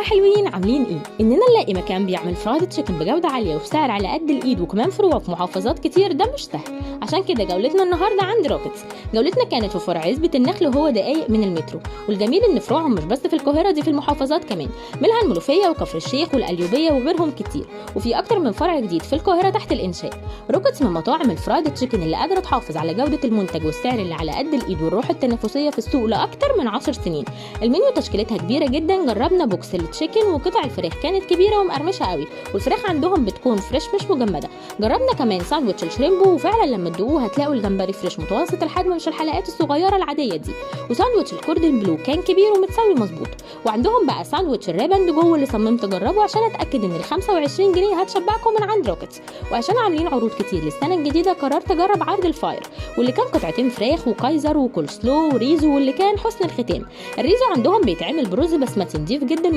حلوين، عاملين ايه؟ اننا نلاقي مكان بيعمل فرايد تشيكن بجوده عاليه وفي سعر على قد الايد وكمان فروع في محافظات كتير، ده مش سهل. عشان كده جولتنا النهارده عند روكيتس. جولتنا كانت في فرع عزبة النخل وهو دقايق من المترو، والجميل ان فروعهم مش بس في القاهره، دي في المحافظات كمان، منها المنوفيه وكفر الشيخ والقليوبيه وغيرهم كتير، وفي اكتر من فرع جديد في القاهره تحت الانشاء. روكيتس من مطاعم الفرايد تشيكن اللي قادره تحافظ على جوده المنتج والسعر اللي على قد الايد والروح التنافسيه في السوق لاكتر من 10 سنين. المنيو تشكيلتها كبيره جدا، جربنا بوكس التشيكن وقطع الفراخ كانت كبيره ومقرمشه قوي، والفراخ عندهم بتكون فريش مش مجمده. جربنا كمان ساندوتش الشريمبو، وفعلا لما تدوقوه هتلاقوا الجمبري فريش متوسط الحجم مش الحلقات الصغيره العاديه دي. وساندوتش الكوردن بلو كان كبير ومتساوي مظبوط. وعندهم بقى ساندوتش الريبند جوه اللي صممت اجربه عشان اتاكد ان ال 25 جنيه هتشبعكم من عند روكيتس. وعشان عاملين عروض كتير للسنه الجديده قررت اجرب عرض الفاير، واللي كان قطعتين فراخ وكايزر وكول سلو وريزو، واللي كان حسن الختام. الريزو عندهم بيتعمل برز بسمتي نضيف جدا